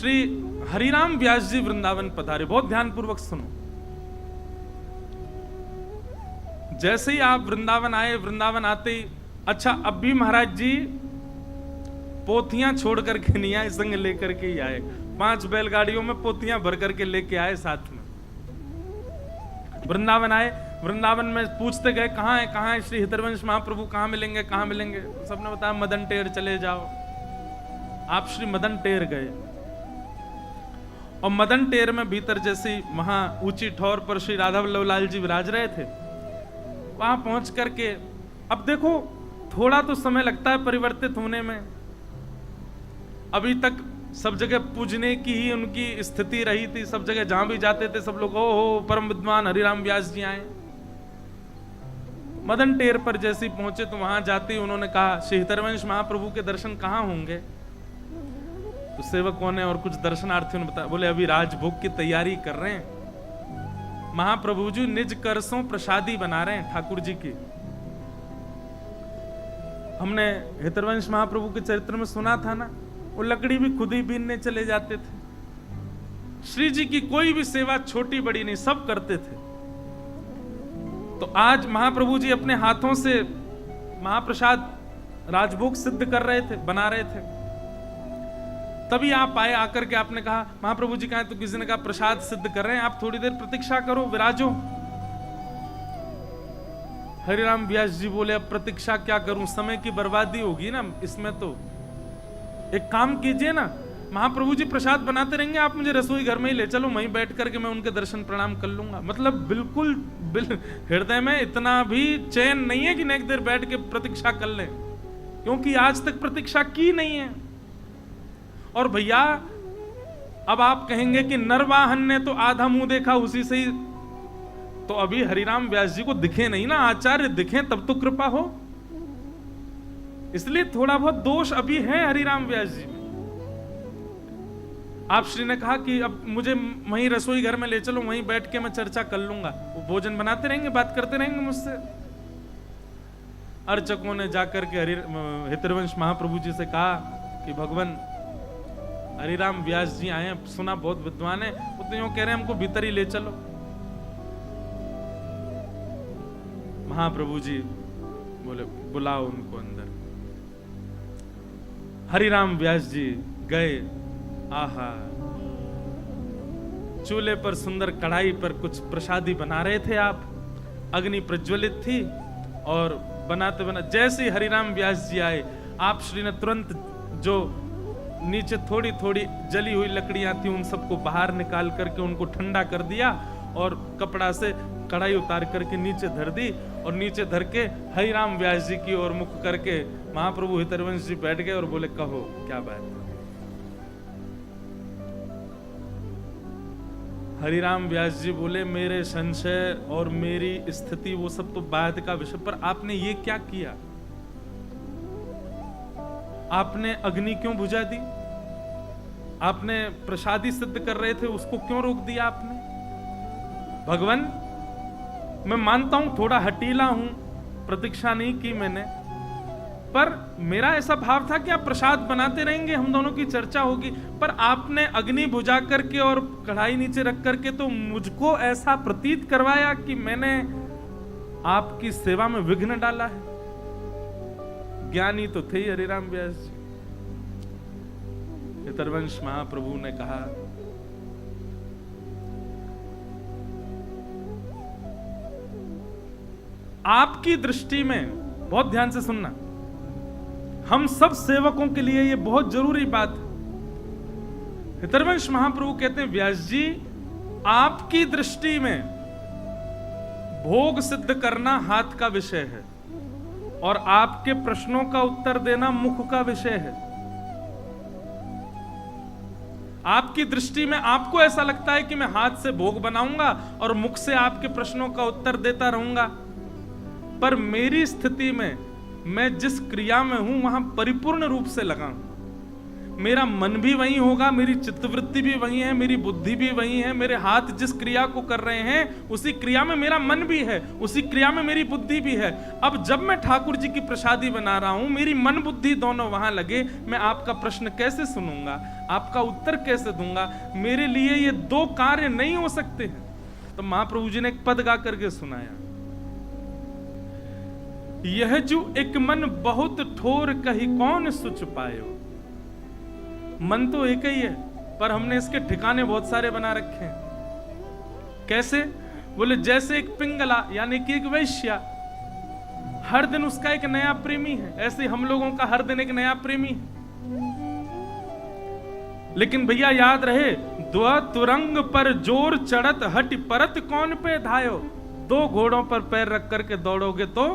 श्री हरिराम व्यास जी वृंदावन पधारे। बहुत ध्यानपूर्वक सुनो। जैसे ही आप वृंदावन आए, वृंदावन आते ही, अच्छा अब भी महाराज जी पोथियां छोड़ करके नहीं आए, संग लेकर के ही आए। 5 बैलगाड़ियों में पोथियां भर करके लेके आए साथ में। वृंदावन आए, वृंदावन में पूछते गए कहाँ है श्री हितरवंश महाप्रभु, कहाँ मिलेंगे कहाँ मिलेंगे। सबने बताया मदन टेर चले जाओ। आप श्री मदन टेर गए और मदन टेर में भीतर जैसी वहां ऊंची ठौर पर श्री राधा वल्लभ लाल जी विराज रहे थे, वहां पहुंच करके अब देखो थोड़ा तो समय लगता है परिवर्तित होने में। अभी तक सब जगह पूजने की ही उनकी स्थिति रही थी, सब जगह जहां भी जाते थे सब लोग ओ परम विद्वान हरिराम व्यास जी आए। मदन टेर पर जैसे पहुंचे तो वहां जाते ही उन्होंने कहा श्री हितरवंश महाप्रभु के दर्शन कहाँ होंगे। तो सेवकों ने और कुछ दर्शनार्थियों ने बताया, बोले अभी राजभोग की तैयारी कर रहे हैं, महाप्रभु जी निज करसों प्रसादी बना रहे हैं ठाकुर जी की। हमने हितरवंश महाप्रभु के चरित्र में सुना था ना, वो लकड़ी भी खुद ही बीनने चले जाते थे। श्री जी की कोई भी सेवा छोटी बड़ी नहीं, सब करते थे। तो आज महाप्रभु जी अपने हाथों से महाप्रसाद राजभोग सिद्ध कर रहे थे, बना रहे थे। तभी आप आए, आकर के आपने कहा महाप्रभु जी कहाँ हैं? तो किसी ने कहा प्रसाद सिद्ध कर रहे हैं, आप थोड़ी देर प्रतीक्षा करो, विराजो। हरिराम व्यास जी बोले अब प्रतीक्षा क्या करूं, समय की बर्बादी होगी ना इसमें। तो एक काम कीजिए ना, महाप्रभु जी प्रसाद बनाते रहेंगे, आप मुझे रसोई घर में ही ले चलो, वहीं बैठ करके मैं उनके दर्शन प्रणाम कर लूंगा। मतलब बिल्कुल हृदय में इतना भी चैन नहीं है कि नेक देर बैठ के प्रतीक्षा कर लें, क्योंकि आज तक प्रतीक्षा की नहीं है। और भैया अब आप कहेंगे कि नरवाहन ने तो आधा मुंह देखा उसी से ही, तो अभी हरिराम व्यास जी को दिखे नहीं ना, आचार्य दिखे तब तो कृपा हो। इसलिए थोड़ा बहुत दोष अभी है हरिराम व्यास जी में। आप श्री ने कहा कि अब मुझे वहीं रसोई घर में ले चलो, वहीं बैठ के मैं चर्चा कर लूंगा, वो भोजन बनाते रहेंगे, बात करते रहेंगे मुझसे। अर्चकों ने जाकर के हितरवंश महाप्रभु जी से कहा कि भगवान हरिराम व्यास जी आए हैं, सुना बहुत विद्वान है, वो तो यूं कह रहे हैं हमको भीतर ही ले चलो। महाप्रभु जी बोले बुलाओ उनको अंदर। हरिराम व्यास जी गए। आहा, चूल्हे पर सुंदर कढ़ाई पर कुछ प्रसादी बना रहे थे आप, अग्नि प्रज्वलित थी और बनाते बनाते जैसे ही हरिराम व्यास जी आए, आप श्री ने तुरंत जो नीचे थोड़ी थोड़ी जली हुई लकड़ियां थी उन सबको बाहर निकाल करके उनको ठंडा कर दिया और कपड़ा से कढ़ाई उतार करके नीचे धर दी, और नीचे धर के हरिराम व्यास जी की ओर मुख करके महाप्रभु हितरवंश जी बैठ गए और बोले कहो क्या बात है। हरिराम व्यास जी बोले मेरे संशय और मेरी स्थिति वो सब तो बाद का विषय, पर आपने ये क्या किया, आपने अग्नि क्यों बुझा दी, आपने प्रसादी सिद्ध कर रहे थे उसको क्यों रोक दिया आपने। भगवान मैं मानता हूं थोड़ा हटीला हूं, प्रतीक्षा नहीं की मैंने, पर मेरा ऐसा भाव था कि आप प्रसाद बनाते रहेंगे, हम दोनों की चर्चा होगी, पर आपने अग्नि बुझा करके और कढ़ाई नीचे रख करके तो मुझको ऐसा प्रतीत करवाया कि मैंने आपकी सेवा में विघ्न डाला है। ज्ञानी तो थे हरिराम व्यास जी। हितरवंश महाप्रभु ने कहा आपकी दृष्टि में, बहुत ध्यान से सुनना, हम सब सेवकों के लिए ये बहुत जरूरी बात है। हितरवंश महाप्रभु कहते हैं व्यास जी आपकी दृष्टि में भोग सिद्ध करना हाथ का विषय है और आपके प्रश्नों का उत्तर देना मुख का विषय है। आपकी दृष्टि में आपको ऐसा लगता है कि मैं हाथ से भोग बनाऊंगा और मुख से आपके प्रश्नों का उत्तर देता रहूंगा, पर मेरी स्थिति में मैं जिस क्रिया में हूं वहां परिपूर्ण रूप से लगा हूं। मेरा मन भी वही होगा, मेरी चित्तवृत्ति भी वही है, मेरी बुद्धि भी वही है, मेरे हाथ जिस क्रिया को कर रहे हैं उसी क्रिया में मेरा मन भी है, उसी क्रिया में मेरी बुद्धि भी है। अब जब मैं ठाकुर जी की प्रसादी बना रहा हूं, मेरी मन बुद्धि दोनों वहां लगे, मैं आपका प्रश्न कैसे सुनूंगा, आपका उत्तर कैसे दूंगा? मेरे लिए ये दो कार्य नहीं हो सकते हैं। तो महाप्रभु जी ने एक पद गा करके सुनाया, यह जो एक मन बहुत ठोर कही कौन सुच पायो। मन तो एक ही है, पर हमने इसके ठिकाने बहुत सारे बना रखे हैं। कैसे? बोले जैसे एक पिंगला यानी कि एक वैश्या, हर दिन उसका एक नया प्रेमी है, ऐसे हम लोगों का हर दिन एक नया प्रेमी है। लेकिन भैया याद रहे, द्व तुरंग पर जोर चढ़त हट परत कौन पे धायो। दो घोड़ों पर पैर रख करके दौड़ोगे तो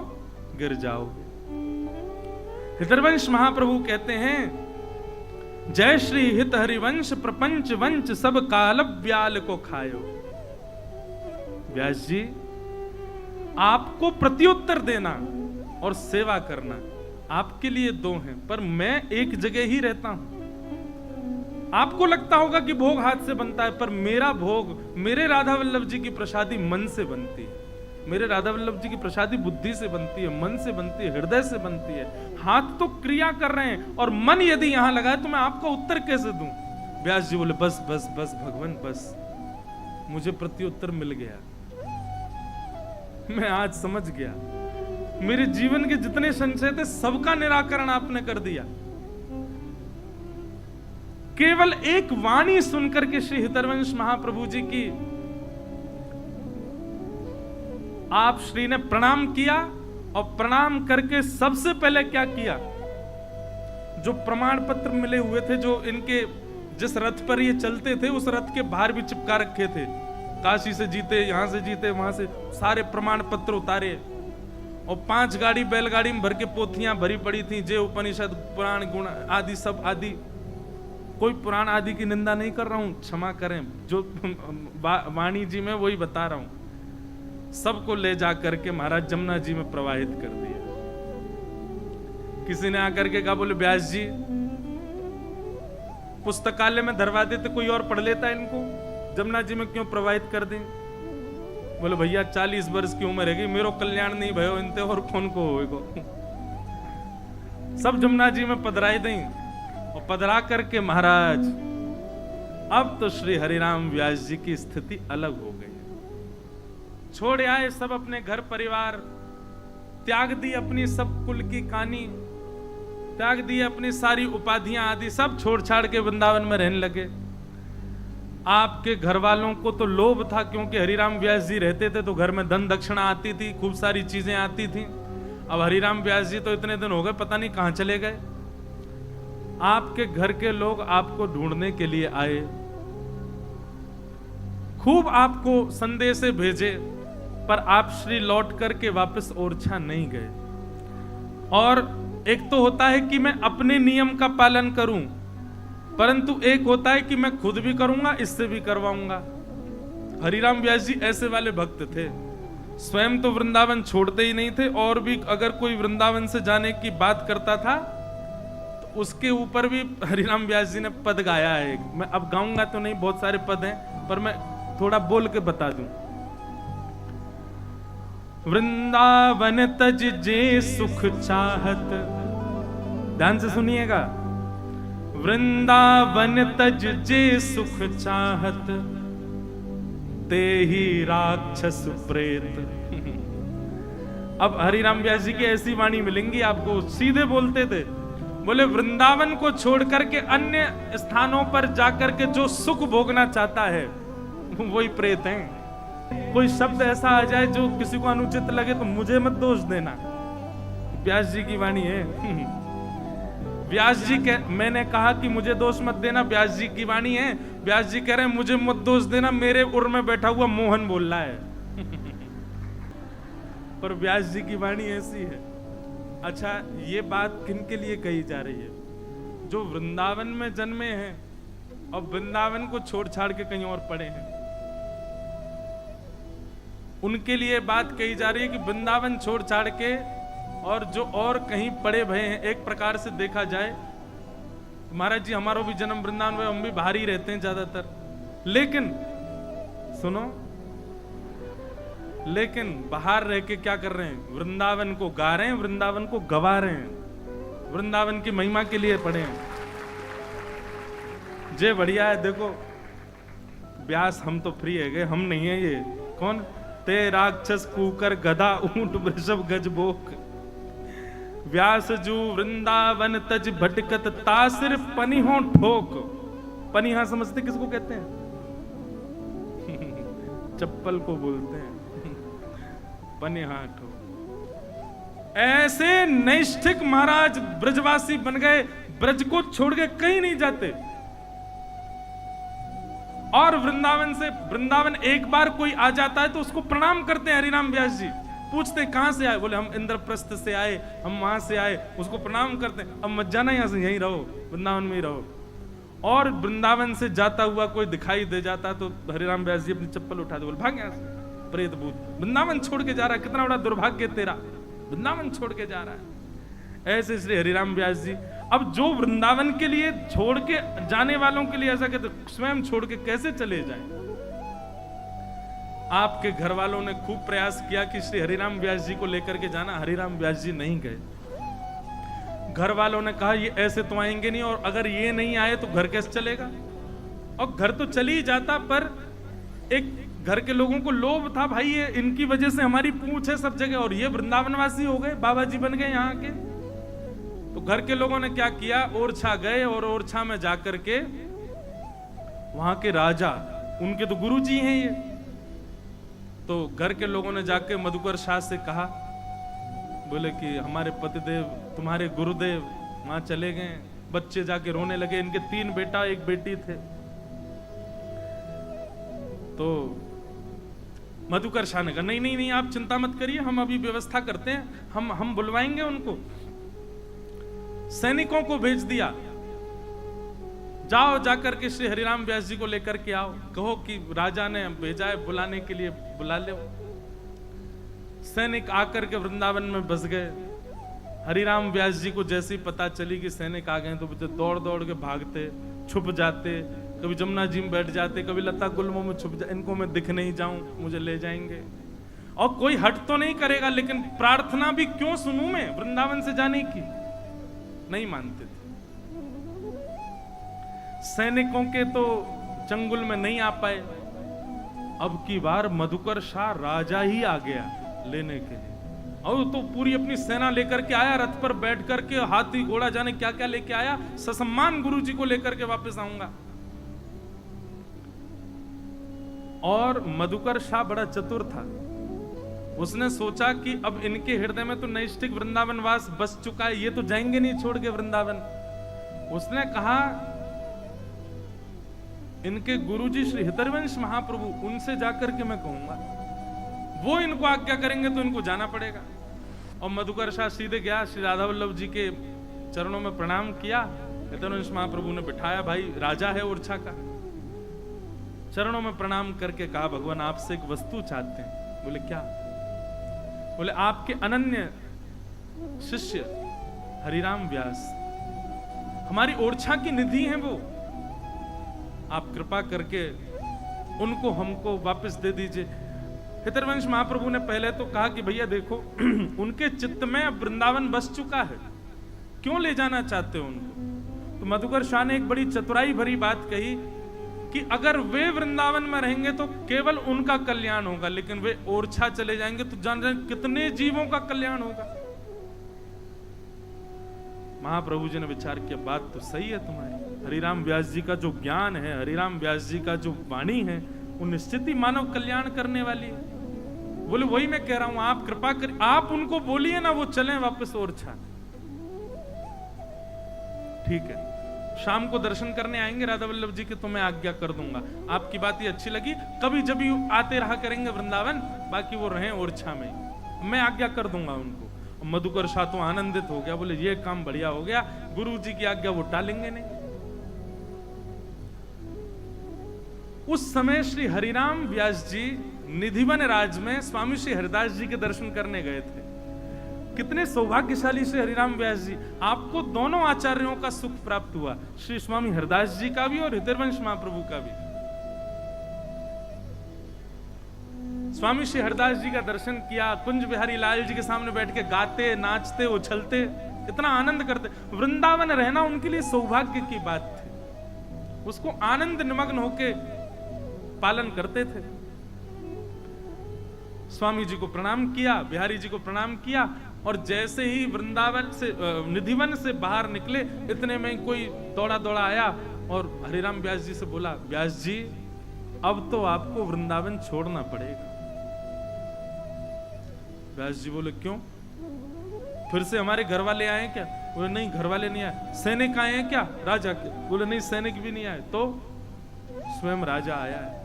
गिर जाओगे। हितरवंश महाप्रभु कहते हैं, जय श्री हित हरिवंश प्रपंच वंश सब काल व्याल को खायो। व्यास जी, आपको प्रत्युत्तर देना और सेवा करना आपके लिए दो हैं, पर मैं एक जगह ही रहता हूं। आपको लगता होगा कि भोग हाथ से बनता है, पर मेरा भोग, मेरे राधा वल्लभ जी की प्रसादी मन से बनती है, मेरे राधा वल्लभ जी की प्रसादी बुद्धि से बनती है, मन से बनती है, हृदय से बनती है। हाथ तो क्रिया कर रहे हैं और मन यदि यहां लगा है तो मैं आपका उत्तर कैसे दूं? व्यास जी बोले, बस बस बस भगवान बस, मुझे प्रत्युत्तर मिल गया। मैं आज समझ गया, मेरे जीवन के जितने संशय थे सबका निराकरण आपने कर दिया। केवल एक वाणी सुनकर के श्री हितरवंश महाप्रभु जी की आप श्री ने प्रणाम किया, और प्रणाम करके सबसे पहले क्या किया, जो प्रमाण पत्र मिले हुए थे, जो इनके जिस रथ पर ये चलते थे उस रथ के बाहर भी चिपका रखे थे, काशी से जीते, यहां से जीते, वहां से सारे प्रमाण पत्र उतारे, और 5 गाड़ी बैलगाड़ी में भर के पोथियां भरी पड़ी थी, जे उपनिषद पुराण गुण आदि सब आदि। कोई पुराण आदि की निंदा नहीं कर रहा हूं, क्षमा करें, जो वाणी जी में वही बता रहा हूं। सबको ले जा करके महाराज जमुना जी में प्रवाहित कर दिया। किसी ने आकर के कहा, बोले व्यास जी पुस्तकालय में धरवा देते, कोई और पढ़ लेता इनको, जमुना जी में क्यों प्रवाहित कर दें? बोले भैया 40 वर्ष की उम्र है, मेरो कल्याण नहीं भयो इनते और कौन को होएगो। सब जमुना जी में पधराई दें, और पधरा करके महाराज अब तो श्री हरिराम व्यास जी की स्थिति अलग हो गई। छोड़ आए सब अपने घर परिवार, त्याग दी अपनी सब कुल की कहानी, त्याग दी अपनी सारी उपाधियां आदि, सब छोड़ छाड़ के वृंदावन में रहने लगे। आपके घर वालों को तो लोभ था, क्योंकि हरिराम व्यास जी रहते थे तो घर में धन दक्षिणा आती थी, खूब सारी चीजें आती थी। अब हरिराम व्यास जी तो इतने दिन हो गए, पता नहीं कहां चले गए। आपके घर के लोग आपको ढूंढने के लिए आए, खूब आपको संदेश भेजे, पर आप श्री लौट करके वापस ओरछा नहीं गए। और एक तो होता है कि मैं अपने नियम का पालन करूं, परंतु एक होता है कि मैं खुद भी करूंगा, इससे भी करवाऊंगा। हरिराम व्यास जी ऐसे वाले भक्त थे, स्वयं तो वृंदावन छोड़ते ही नहीं थे, और भी अगर कोई वृंदावन से जाने की बात करता था तो उसके ऊपर भी हरिराम व्यास जी ने पद गाया है। मैं अब गाऊंगा तो नहीं, बहुत सारे पद हैं, पर मैं थोड़ा बोल के बता दूं। वृंदावन तज जे सुख चाहत, ध्यान से सुनिएगा, वृंदावन तज जे सुख चाहत, ते ही राक्षस प्रेत। अब हरिराम व्यास जी की ऐसी वाणी मिलेंगी आपको, सीधे बोलते थे, बोले वृंदावन को छोड़ करके अन्य स्थानों पर जाकर के जो सुख भोगना चाहता है वही प्रेत हैं। कोई शब्द ऐसा आ जाए जो किसी को अनुचित लगे तो मुझे मत दोष देना, व्यास जी की वाणी है। व्यास जी मैंने कहा कि मुझे दोष मत देना, व्यास जी की वाणी है। व्यास जी कह रहे हैं मुझे मत दोष देना, मेरे उर में बैठा हुआ मोहन बोल रहा है। पर व्यास जी की वाणी ऐसी है। अच्छा, ये बात किन के लिए कही जा रही है? जो वृंदावन में जन्मे हैं और वृंदावन को छोड़ छाड़ के कहीं और पड़े हैं, उनके लिए बात कही जा रही है कि वृंदावन छोड़ छाड़ के और जो और कहीं पड़े भय हैं, एक प्रकार से देखा जाए महाराज जी हमारा भी जन्म वृंदावन में, हम भी बाहर ही रहते हैं ज्यादातर, लेकिन सुनो, लेकिन बाहर रह के क्या कर रहे हैं? वृंदावन को गा रहे हैं, वृंदावन को गवा रहे हैं, वृंदावन की महिमा के लिए पढ़े हैं। जे बढ़िया है। देखो व्यास हम तो फ्री है गए, हम नहीं है ये। कौन? ते राक्षस कूकर गधा ऊंट वृषभ गज बोक, व्यास जू वृंदावन तज भटकत तासिर पनिहो ठोक। पनिहा समझते किसको कहते हैं? चप्पल को बोलते हैं पनिहा ठोक। ऐसे नैष्ठिक महाराज ब्रजवासी बन गए, ब्रज को छोड़ के कहीं नहीं जाते। और वृंदावन एक बार कोई आ जाता है तो उसको प्रणाम करते हैं हरिराम व्यास जी। पूछते कहां से आए? बोले हम इंद्रप्रस्थ से आए, हम वहां से आए। उसको प्रणाम करते हैं, अब मत जाना यहां से, यहीं रहो, वृंदावन में ही रहो। और वृंदावन से जाता हुआ कोई दिखाई दे जाता तो हरिराम व्यास जी अपनी चप्पल उठा दे, बोले भाग यहां से प्रेत भूत, वृंदावन छोड़ के जा रहा है, कितना बड़ा दुर्भाग्य तेरा, वृंदावन छोड़ के जा रहा है। ऐसे इसलिए हरिराम व्यास जी अब जो वृंदावन के लिए छोड़ के जाने वालों के लिए ऐसा कहते, स्वयं छोड़ के कैसे चले जाएं? आपके घर वालों ने खूब प्रयास किया कि श्री हरिराम व्यास जी को लेकर के जाना, हरिराम व्यास जी नहीं गए। घर वालों ने कहा ये ऐसे तो आएंगे नहीं, और अगर ये नहीं आए तो घर कैसे चलेगा? और घर तो चल ही जाता, पर एक घर के लोगों को लोभ था, भाई ये इनकी वजह से हमारी पूंछ है सब जगह, और ये वृंदावनवासी हो गए, बाबा जी बन गए यहाँ के। तो घर के लोगों ने क्या किया, ओरछा गए, और ओरछा में जाकर के वहां के राजा, उनके तो गुरु जी हैं ये, तो घर के लोगों ने जाके मधुकर शाह से कहा, बोले कि हमारे पतिदेव, तुम्हारे गुरुदेव वहां चले गए। बच्चे जाके रोने लगे, इनके 3 बेटा 1 बेटी थे। तो मधुकर शाह ने कहा नहीं नहीं नहीं, आप चिंता मत करिए, हम अभी व्यवस्था करते हैं, हम बुलवाएंगे उनको। सैनिकों को भेज दिया, जाओ जाकर के श्री हरिराम व्यास जी को लेकर के आओ, कहो कि राजा ने भेजा है बुलाने के लिए, बुला ले। सैनिक आकर के वृंदावन में बस गए। हरिराम व्यास जी को जैसे ही पता चली कि सैनिक आ गए तो बच्चे दौड़ दौड़ के भागते, छुप जाते, कभी जमुना जी में बैठ जाते, कभी लता गुल्मों में छुप जाते, इनको मैं दिख नहीं जाऊं, मुझे ले जाएंगे। और कोई हट तो नहीं करेगा, लेकिन प्रार्थना भी क्यों सुनूं मैं वृंदावन से जाने की? नहीं मानते थे। सैनिकों के तो चंगुल में नहीं आ पाए। अब की बार मधुकर शाह राजा ही आ गया लेने के लिए, और तो पूरी अपनी सेना लेकर के आया, रथ पर बैठ करके, हाथी घोड़ा जाने क्या क्या लेके आया, ससम्मान गुरु जी को लेकर के वापस आऊंगा। और मधुकर शाह बड़ा चतुर था, उसने सोचा कि अब इनके हृदय में तो नैष्ठिक वृंदावन वास बस चुका है, ये तो जाएंगे नहीं छोड़ के वृंदावन। उसने कहा इनके गुरुजी श्री हितरवंश महाप्रभु, उनसे जाकर के मैं कहूंगा, वो इनको आज्ञा करेंगे तो इनको जाना पड़ेगा। और मधुकर शाह सीधे गया, श्री राधा वल्लभ जी के चरणों में प्रणाम किया। हितरवंश महाप्रभु ने बिठाया, भाई राजा है ओरछा का, चरणों में प्रणाम करके कहा, भगवान आपसे एक वस्तु चाहते हैं। बोले क्या? बोले आपके अनन्य शिष्य हरिराम व्यास हमारी ओरछा की निधि हैं, वो आप कृपा करके उनको हमको वापस दे दीजिए। हितरवंश महाप्रभु ने पहले तो कहा कि भैया देखो उनके चित्त में अब वृंदावन बस चुका है, क्यों ले जाना चाहते हो उनको? तो मधुकर शाह ने एक बड़ी चतुराई भरी बात कही कि अगर वे वृंदावन में रहेंगे तो केवल उनका कल्याण होगा, लेकिन वे ओरछा चले जाएंगे तो जान रहे कितने जीवों का कल्याण होगा। महाप्रभु जी ने विचार किया, बात तो सही है तुम्हारी, हरिराम व्यास जी का जो ज्ञान है, हरिराम व्यास जी का जो वाणी है, वो निश्चित ही मानव कल्याण करने वाली है। बोले वही मैं कह रहा हूं, आप कृपा कर, आप उनको बोलिए ना वो चलें वापस ओरछा। ठीक है, शाम को दर्शन करने आएंगे राधा वल्लभ जी के, तो मैं आज्ञा कर दूंगा। आपकी बात ये अच्छी लगी, कभी जब आते रहा करेंगे वृंदावन, बाकी वो रहें ओरछा में, मैं आज्ञा कर दूंगा उनको। मधुकर शाह तो आनंदित हो गया, बोले ये काम बढ़िया हो गया, गुरु जी की आज्ञा वो टालेंगे नहीं। उस समय श्री हरिराम व्यास जी निधिवन राज में स्वामी श्री हरिदास जी के दर्शन करने गए थे। कितने सौभाग्यशाली श्री हरिराम व्यास जी, आपको दोनों आचार्यों का सुख प्राप्त हुआ, श्री स्वामी हरदास जी का भी और हितरवंश महाप्रभु का भी। स्वामी श्री हरदास जी का दर्शन किया, कुंज बिहारी लाल जी के सामने बैठ के गाते, नाचते, उछलते, इतना आनंद करते। वृंदावन रहना उनके लिए सौभाग्य की बात थी, उसको आनंद निमग्न होके पालन करते थे। स्वामी जी को प्रणाम किया, बिहारी जी को प्रणाम किया, और जैसे ही वृंदावन से निधिवन से बाहर निकले, इतने में कोई दौड़ा दौड़ा आया और हरिराम व्यास जी से बोला, व्यास जी अब तो आपको वृंदावन छोड़ना पड़ेगा। व्यास जी बोले क्यों? फिर से हमारे घर वाले आए क्या? बोले नहीं, घर वाले नहीं आए। सैनिक आए हैं क्या? राजा के? बोले नहीं, सैनिक भी नहीं आए। तो स्वयं राजा आया है।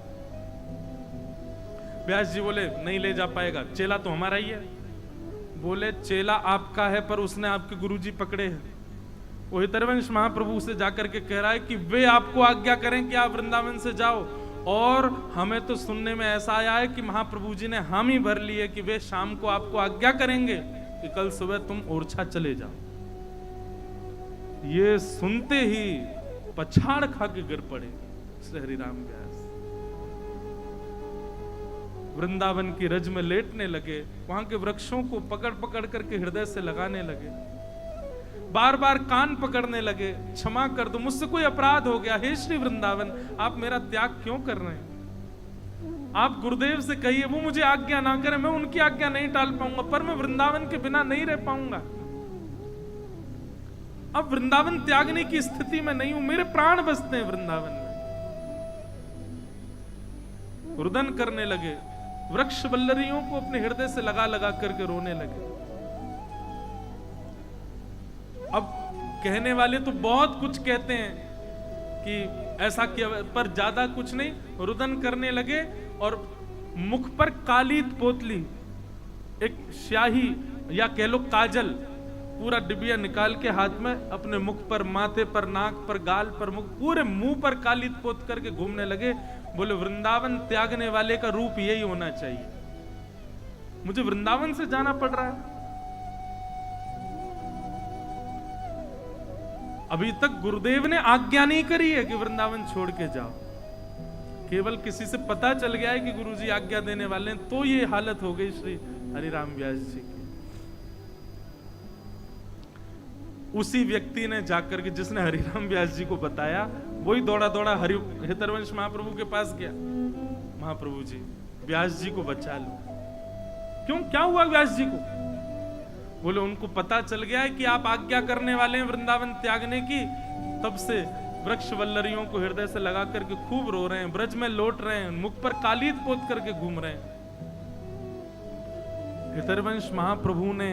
व्यास जी बोले नहीं ले जा पाएगा, चेला तो हमारा ही है। बोले चेला आपका है पर उसने आपके गुरुजी पकड़े हैं। वो हितरवंश महाप्रभु से जाकर के कह रहा है कि वे आपको आज्ञा करें कि आप वृंदावन से जाओ, और हमें तो सुनने में ऐसा आया है कि महाप्रभु जी ने हम ही भर लिए कि वे शाम को आपको आज्ञा करेंगे कि कल सुबह तुम ओरछा चले जाओ। ये सुनते ही पछाड़ खा के गिर पड़े श्री हरिराम व्यास, वृंदावन की रज में लेटने लगे, वहां के वृक्षों को पकड़ पकड़ करके हृदय से लगाने लगे, बार बार कान पकड़ने लगे, क्षमा कर दो, मुझसे कोई अपराध हो गया, हे श्री वृंदावन आप मेरा त्याग क्यों कर रहे हैं? आप गुरुदेव से कहिए वो मुझे आज्ञा ना करें, मैं उनकी आज्ञा नहीं टाल पाऊंगा, पर मैं वृंदावन के बिना नहीं रह पाऊंगा। अब वृंदावन त्यागने की स्थिति में नहीं हूं, मेरे प्राण बसते हैं वृंदावन में। रुदन करने लगे, वृक्ष वल्लरियों को अपने हृदय से लगा लगा करके रोने लगे। अब कहने वाले तो बहुत कुछ कहते हैं कि ऐसा किया, पर ज्यादा कुछ नहीं, रुदन करने लगे और मुख पर कालीत पोतली, एक स्याही या कह लो काजल, पूरा डिबिया निकाल के हाथ में अपने मुख पर, माथे पर, नाक पर, गाल पर, मुख, पूरे मुंह पर कालीत पोत करके घूमने लगे। बोले वृंदावन त्यागने वाले का रूप यही होना चाहिए, मुझे वृंदावन से जाना पड़ रहा है। अभी तक गुरुदेव ने आज्ञा नहीं करी है कि वृंदावन छोड़ के जाओ, केवल किसी से पता चल गया है कि गुरुजी आज्ञा देने वाले हैं, तो ये हालत हो गई श्री हरिराम व्यास जी की। उसी व्यक्ति ने जाकर के, जिसने हरिराम व्यास जी को बताया, वही दौड़ा दौड़ा हितरवंश महाप्रभु के पास गया, महाप्रभु जी व्यास जी को बचा लो। क्यों, क्या हुआ व्यास जी को? बोले उनको पता चल गया है कि आप आज्ञा करने वाले हैं वृंदावन त्यागने की, तब से वृक्ष वल्लरियों को हृदय से लगा करके खूब रो रहे हैं, ब्रज में लौट रहे हैं, मुख पर कालीत पोत करके घूम रहे हैं। हितरवंश महाप्रभु ने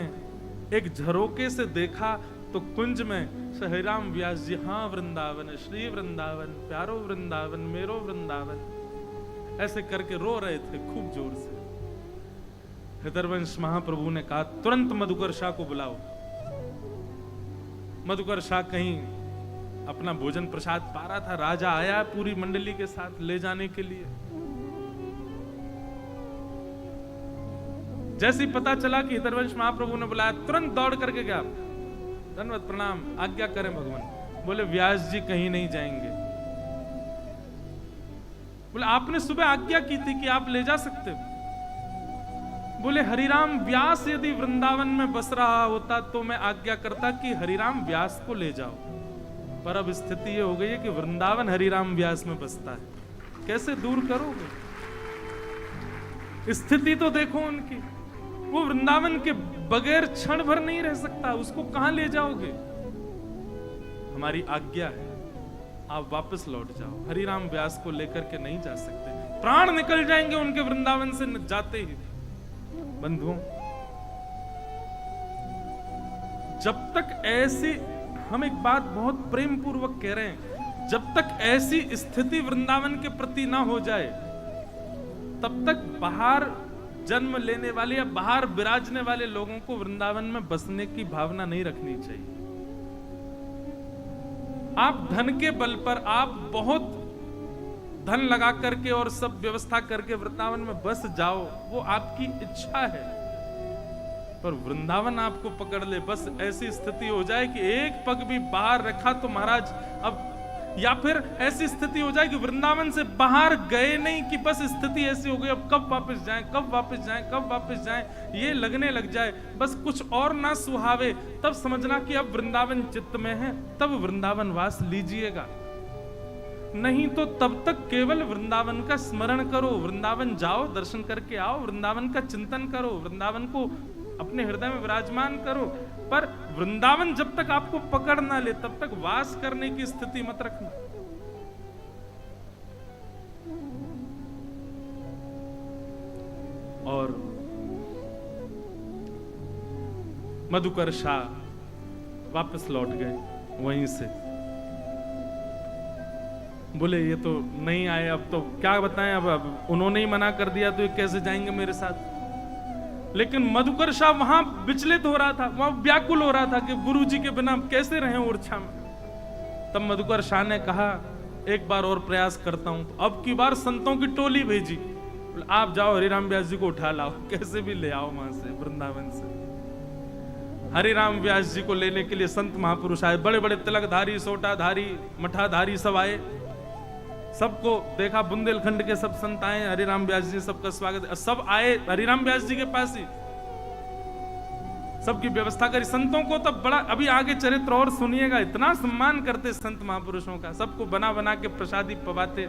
एक झरोके से देखा तो कुंज में हरिराम व्यास जी, हाँ वृंदावन, श्री वृंदावन, प्यारो वृंदावन, मेरो वृंदावन, ऐसे करके रो रहे थे खूब जोर से। हितरवंश महाप्रभु ने कहा तुरंत मधुकर शाह को बुलाओ। मधुकर शाह कहीं अपना भोजन प्रसाद पा रहा था, राजा आया पूरी मंडली के साथ ले जाने के लिए। जैसे ही पता चला कि हितरवंश महाप्रभु ने बुलाया, तुरंत दौड़ करके गया, धन्यवाद प्रणाम, आज्ञा करें भगवान। बोले व्यास जी कहीं नहीं जाएंगे। बोले आपने सुबह आज्ञा की थी कि आप ले जा सकते हो। बोले हरिराम व्यास यदि वृंदावन में बस रहा होता तो मैं आज्ञा करता कि हरिराम व्यास को ले जाओ, पर अब स्थिति ये हो गई है कि वृंदावन हरिराम व्यास में बसता है, कैसे दूर करोगे? स्थिति तो देखो उनकी, वो वृंदावन के बगैर क्षण भर नहीं रह सकता, उसको कहां ले जाओगे? हमारी आज्ञा है आप वापस लौट जाओ, हरिराम व्यास को लेकर के नहीं जा सकते, प्राण निकल जाएंगे उनके वृंदावन से जाते ही। बंधुओं, जब तक ऐसी, हम एक बात बहुत प्रेम पूर्वक कह रहे हैं, जब तक ऐसी स्थिति वृंदावन के प्रति ना हो जाए, तब तक बाहर जन्म लेने वाले या बाहर विराजने वाले लोगों को वृंदावन में बसने की भावना नहीं रखनी चाहिए। आप धन के बल पर, आप बहुत धन लगा करके और सब व्यवस्था करके वृंदावन में बस जाओ, वो आपकी इच्छा है, पर वृंदावन आपको पकड़ ले, बस ऐसी स्थिति हो जाए कि एक पग भी बाहर रखा तो महाराज अब, या फिर ऐसी स्थिति हो जाए कि वृंदावन से बाहर गए नहीं, कि बस स्थिति ऐसी हो गई अब कब वापस जाएं, कब वापस जाएं, कब वापस जाएं, ये लगने लग जाए, बस कुछ और ना सुहावे, तब समझना कि अब वृंदावन चित्त में है, तब वृंदावन वास लीजिएगा। नहीं तो तब तक केवल वृंदावन का स्मरण करो, वृंदावन जाओ, दर्शन करके आओ, वृंदावन का चिंतन करो, वृंदावन को अपने हृदय में विराजमान करो, पर वृंदावन जब तक आपको पकड़ ना ले तब तक वास करने की स्थिति मत रखना। और मधुकर शाह वापस लौट गए वहीं से, बोले ये तो नहीं आए, अब तो क्या बताएं, अब उन्होंने ही मना कर दिया तो ये कैसे जाएंगे मेरे साथ। लेकिन मधुकर शाह वहां विचलित हो रहा था, वहां व्याकुल हो रहा था कि गुरुजी के बिना कैसे रहें ओरछा में। तब मधुकर शाह ने कहा एक बार और प्रयास करता हूं, तो अब की बार संतों की टोली भेजी, आप जाओ हरिराम व्यास जी को उठा लाओ, कैसे भी ले आओ वहां से वृंदावन से। हरिराम व्यास जी को लेने के लिए संत महापुरुष आए, बड़े बड़े तिलकधारी, सोटाधारी, मठाधारी सब आए, सबको देखा, बुंदेलखंड के सब संत आए, हरिराम व्यास जी सबका स्वागत, सब आए हरिराम व्यास जी के पास ही, सबकी व्यवस्था करी। संतों को तब बड़ा, अभी आगे चरित्र और सुनिएगा, इतना सम्मान करते संत महापुरुषों का, सबको बना बना के प्रसादी पवाते।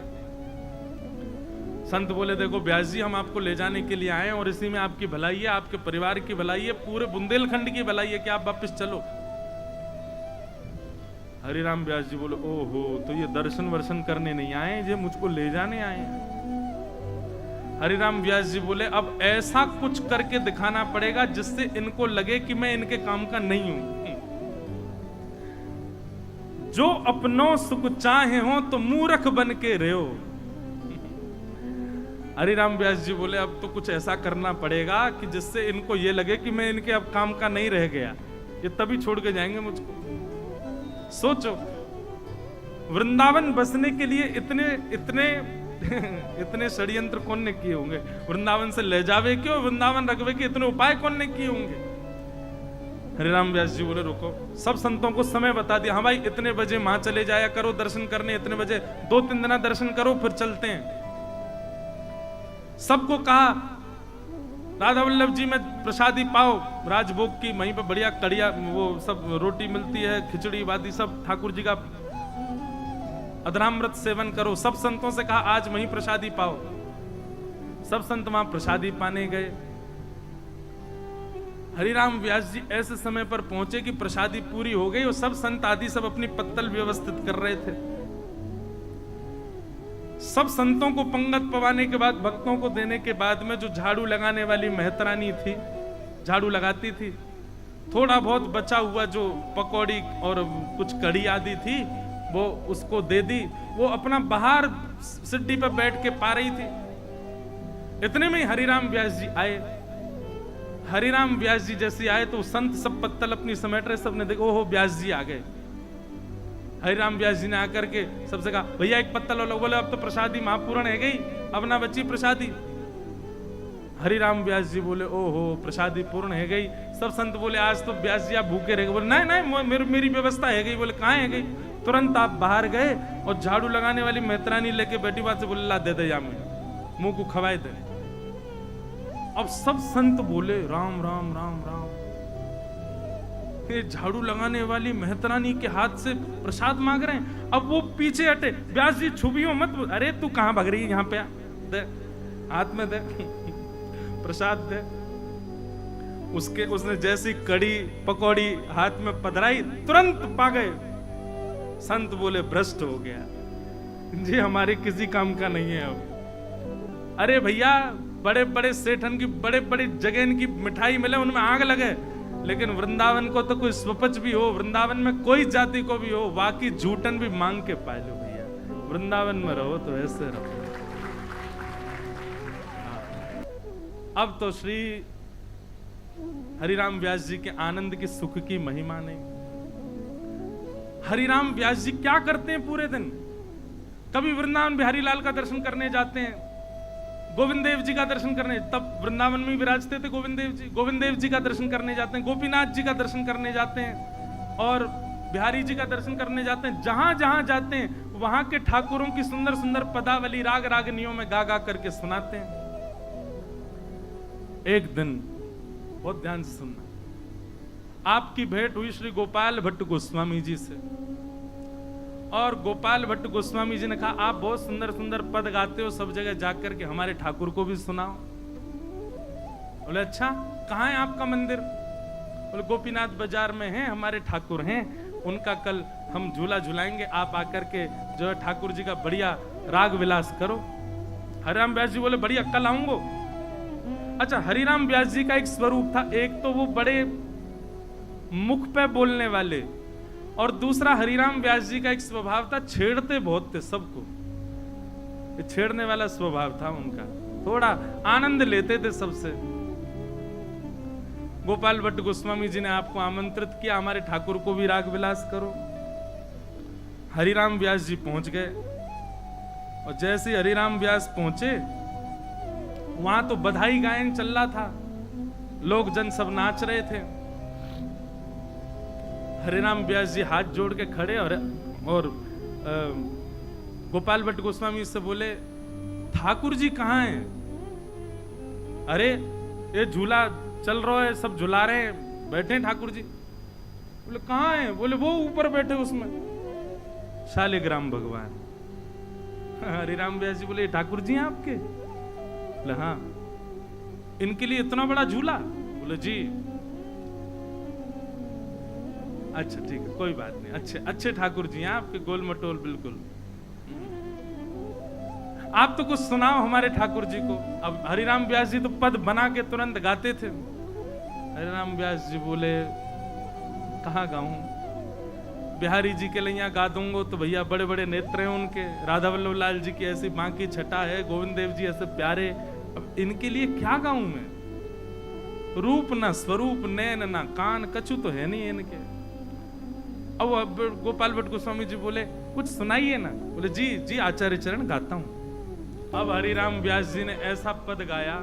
संत बोले देखो व्यास जी हम आपको ले जाने के लिए आए और इसी में आपकी भलाई है, आपके परिवार की भलाई है, पूरे बुंदेलखंड की भलाई है कि आप वापस चलो। हरिराम व्यास जी बोले ओहो, तो ये दर्शन वर्शन करने नहीं आए, ये मुझको ले जाने आए हैं। हरिराम व्यास जी बोले अब ऐसा कुछ करके दिखाना पड़ेगा जिससे इनको लगे कि मैं इनके काम का नहीं हूं। जो अपनों सुख चाहे हो तो मूर्ख बन के रहो। हरिराम व्यास जी बोले अब तो कुछ ऐसा करना पड़ेगा कि जिससे इनको ये लगे कि मैं इनके अब काम का नहीं रह गया, ये तभी छोड़ के जाएंगे मुझको। सोचो वृंदावन बसने के लिए इतने इतने इतने षड्यंत्र कौन ने किए होंगे, वृंदावन से ले जावे क्यों, वृंदावन रखवे के इतने उपाय कौन ने किए होंगे। हरिराम व्यास जी बोले रुको, सब संतों को समय बता दिया, हाँ भाई इतने बजे वहां चले जाया करो दर्शन करने, इतने बजे 2-3 दिन दर्शन करो फिर चलते हैं। सबको कहा राधा वल्लभ जी में प्रसादी पाओ, राजभोग की वहीं पे बढ़िया कड़िया वो सब रोटी मिलती है, खिचड़ी वादी सब, ठाकुर जी का अधरामृत सेवन करो। सब संतों से कहा आज वहीं प्रसादी पाओ। सब संत वहां प्रसादी पाने गए। हरिराम व्यास जी ऐसे समय पर पहुंचे कि प्रसादी पूरी हो गई और सब संत आदि सब अपनी पत्तल व्यवस्थित कर रहे थे। सब संतों को पंगत पवाने के बाद, भक्तों को देने के बाद में जो झाड़ू लगाने वाली मेहतरानी थी, झाड़ू लगाती थी, थोड़ा बहुत बचा हुआ जो पकौड़ी और कुछ कड़ी आदि थी वो उसको दे दी। वो अपना बाहर सिड्डी पर बैठ के पा रही थी। इतने में हरिराम व्यास जी आए। हरिराम व्यास जी जैसे आए तो संत सब पत्तल अपनी समेट रहे, सबने देखो ओहो व्यास जी आ गए। हरिराम व्यास जी ने आकर के सबसे कहा भैया एक पत्तल और, लोग बोले अब तो प्रसादी महापूर्ण है गई, अब ना बची प्रसादी। हरिराम व्यास जी बोले ओहो प्रसादी पूर्ण है गई। सब संत बोले आज तो व्यास जी आप भूखे रह गए। बोले नहीं नहीं मेरी व्यवस्था है गई। बोले कहाँ है गई? तुरंत आप बाहर गए और झाड़ू लगाने वाली मेहतरानी लेके बैठी बात से बोले ला दे दे यामी, मुंह को खवाए दे। अब सब संत बोले राम राम राम राम, ये झाड़ू लगाने वाली मेहतरानी के हाथ से प्रसाद मांग रहे हैं। अब वो पीछे हटे, व्यास जी छुबियो मत। अरे तू कहां भाग रही है, यहाँ पे आ, दे हाथ में दे प्रसाद दे। उसने जैसी कड़ी पकौड़ी हाथ में पधराई तुरंत पा गए। संत बोले भ्रष्ट हो गया जी, हमारे किसी काम का नहीं है अब। अरे भैया बड़े बड़े सेठन की बड़े बड़ी जगह इनकी मिठाई मिले उनमें आग लगे, लेकिन वृंदावन को तो कोई स्वपच भी हो, वृंदावन में कोई जाति को भी हो, बाकी झूठन भी मांग के पाए लो भैया। वृंदावन में रहो तो ऐसे रहो। अब तो श्री हरिराम व्यास जी के आनंद की सुख की महिमा नहीं। हरिराम व्यास जी क्या करते हैं पूरे दिन? कभी वृंदावन बिहारी लाल का दर्शन करने जाते हैं, गोविंद देव जी का दर्शन करने, तब वृंदावन में विराजते थे गोविंद देव जी का दर्शन करने जाते हैं, गोपीनाथ जी का दर्शन करने जाते हैं और बिहारी जी का दर्शन करने जाते हैं। जहां जहां जाते हैं वहां के ठाकुरों की सुंदर सुंदर पदावली राग रागनियों में गा गा करके सुनाते हैं। एक दिन, बहुत ध्यान से सुनना, आपकी भेंट हुई श्री गोपाल भट्ट गोस्वामी जी से, और गोपाल भट्ट गोस्वामी जी ने कहा आप बहुत सुंदर सुंदर पद गाते हो, सब जगह जाकर के हमारे ठाकुर को भी सुनाओ। बोले अच्छा, कहाँ है आपका मंदिर? बोले गोपीनाथ बाजार में है, हमारे ठाकुर हैं, उनका कल हम झूला झुलाएंगे, आप आकर के जो है ठाकुर जी का बढ़िया राग विलास करो। हरिराम व्यास जी बोले बढ़िया, कल आऊंगो। अच्छा, हरिराम व्यास जी का एक स्वरूप था, एक तो वो बड़े मुख पे बोलने वाले, और दूसरा हरिराम व्यास जी का एक स्वभाव था, छेड़ते बहुत थे सबको, छेड़ने वाला स्वभाव था उनका, थोड़ा आनंद लेते थे सबसे। गोपाल भट्ट गोस्वामी जी ने आपको आमंत्रित किया, हमारे ठाकुर को भी राग विलास करो। हरिराम व्यास जी पहुंच गए, और जैसे हरिराम व्यास पहुंचे वहां तो बधाई गायन चल रहा था, लोग जन सब नाच रहे थे। हरिराम व्यास जी हाथ जोड़ के खड़े और गोपाल भट्ट गोस्वामी से बोले ठाकुर जी कहाँ हैं? अरे ये झूला चल रहा है, सब झुला रहे हैं, बैठे ठाकुर जी। बोले कहाँ हैं? बोले वो ऊपर बैठे उसमें, शालिग्राम भगवान। हरिराम व्यास जी बोले ठाकुर जी हैं आपके? बोले हाँ। इनके लिए इतना बड़ा झूला? बोले जी। अच्छा ठीक है, कोई बात नहीं, अच्छे अच्छे ठाकुर जी हैं आपके, गोल मटोल बिल्कुल। आप तो कुछ सुनाओ हमारे ठाकुर जी को। अब हरिराम व्यास जी तो पद बना के तुरंत गाते थे। हरिराम व्यास जी बोले कहाँ गाऊं? बिहारी जी के लिए गा दूंगा तो भैया बड़े बड़े नेत्र हैं उनके, राधा वल्लभ लाल जी की ऐसी बांकी छटा है, गोविंद देव जी ऐसे प्यारे, अब इनके लिए क्या गाऊं मैं? रूप ना स्वरूप, नैन ना कान, कछु तो है नहीं इनके। अब गोपाल भट्ट गोस्वामी जी बोले कुछ सुनाइए ना। बोले जी जी आचार्य चरण गाता हूं। अब हरिराम व्यास जी ने ऐसा पद गाया,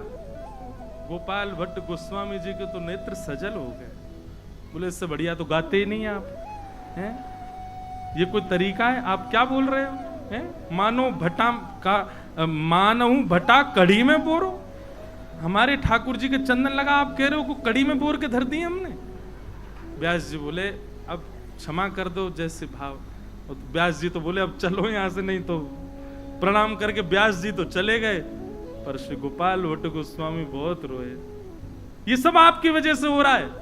गोपाल भट्ट गोस्वामी जी के तो नेत्र सजल हो गए। बोले इससे बढ़िया तो गाते ही नहीं आप हैं, ये कोई तरीका है? आप क्या बोल रहे हो हैं? मानो भटा का मानहु भटा कड़ी में बोरो। हमारे ठाकुर जी के चंदन लगा, आप कह रहे हो को कड़ी में बोर के धर दिए हमने? व्यास जी बोले अब क्षमा कर दो जैसे भाव। और व्यास जी तो बोले अब चलो यहां से, नहीं तो प्रणाम करके व्यास जी तो चले गए, पर श्री गोपाल भट्ट गोस्वामी बहुत रोए। ये सब आपकी वजह से हो रहा है।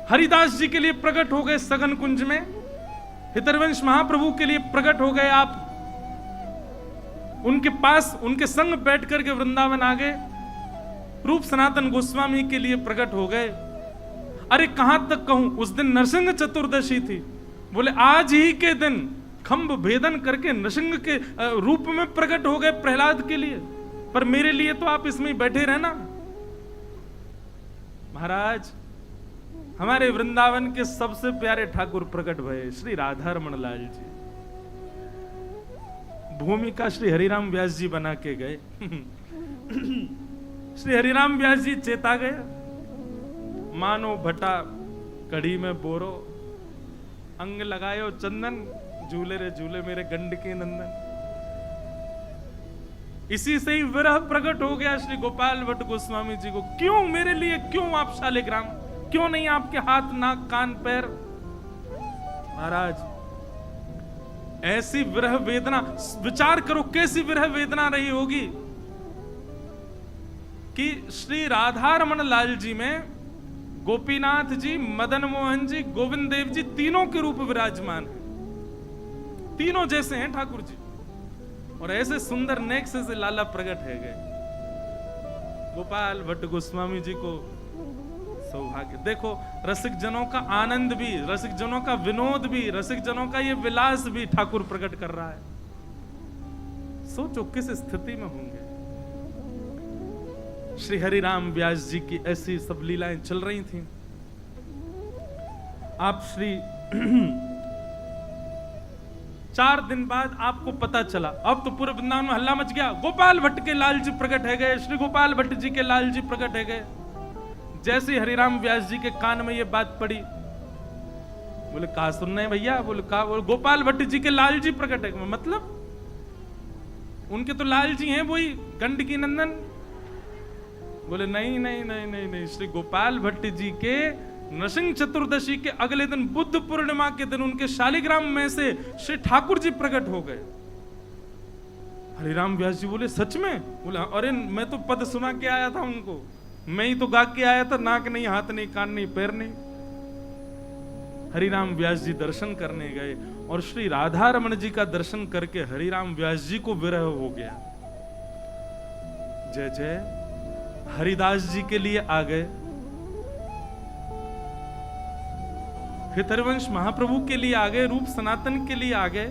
हरिदास जी के लिए प्रकट हो गए सगन कुंज में, हितरवंश महाप्रभु के लिए प्रकट हो गए आप, उनके पास उनके संग बैठ करके वृंदावन आ गए। रूप सनातन गोस्वामी के लिए प्रकट हो गए। अरे कहां तक कहूं, उस दिन नरसिंह चतुर्दशी थी। बोले आज ही के दिन खंभ भेदन करके नरसिंह के रूप में प्रकट हो गए प्रहलाद के लिए, पर मेरे लिए तो आप इसमें बैठे रहना। महाराज हमारे वृंदावन के सबसे प्यारे ठाकुर प्रकट भये श्री राधारमण लाल जी। भूमिका श्री हरिराम व्यास जी बना के गए। श्री हरिराम व्यास जी चेता गए, मानो भटा कड़ी में बोरो, अंग लगायो चंदन, झूले रे झूले मेरे गंड के नंदन। इसी से ही विरह प्रकट हो गया श्री गोपाल भट्ट गोस्वामी जी को। क्यों मेरे लिए, क्यों आप शालिग्राम, क्यों नहीं आपके हाथ नाक कान पैर? महाराज ऐसी विरह वेदना, विचार करो कैसी विरह वेदना रही होगी कि श्री राधारमण लाल जी में गोपीनाथ जी, मदन मोहन जी, गोविंद देव जी तीनों के रूप विराजमान है। तीनों जैसे हैं ठाकुर जी, और ऐसे सुंदर नेक से लाला प्रकट है गए। गोपाल भट्ट गोस्वामी जी को सौभाग्य। देखो रसिक जनों का आनंद भी, रसिक जनों का विनोद भी, रसिक जनों का ये विलास भी ठाकुर प्रकट कर रहा है। सोचो किस स्थिति में होंगे। श्री हरिराम व्यास जी की ऐसी सब लीलाएं चल रही थीं। आप श्री 4 दिन बाद आपको पता चला, अब तो पूरे वृंदावन में हल्ला मच गया, गोपाल भट्ट के लाल जी प्रकट है गए, श्री गोपाल भट्ट जी के लाल जी प्रकट है गए। जैसे हरिराम व्यास जी के कान में ये बात पड़ी, बोले कहा सुन रहे भैया, बोले कहा, बोले गोपाल भट्ट जी के लाल जी प्रकट है, मतलब उनके तो लाल जी हैं वही गंडकी नंदन। बोले नहीं नहीं नहीं नहीं नहीं, श्री गोपाल भट्ट जी के नरसिंह चतुर्दशी के अगले दिन बुद्ध पूर्णिमा के दिन उनके शालिग्राम में से श्री ठाकुर जी प्रकट हो गए। हरिराम व्यास जी बोले सच में? बोला अरे मैं तो पद सुना के आया था उनको, मैं ही तो गा के आया था, नाक नहीं, हाथ नहीं, कान नहीं, पैर नहीं। हरिराम व्यास जी दर्शन करने गए और श्री राधा रमन जी का दर्शन करके हरिराम व्यास जी को विरह हो गया। जय जय हरिदास जी के लिए आ गए, हितरवंश महाप्रभु के लिए आ गए, रूप सनातन के लिए आ गए।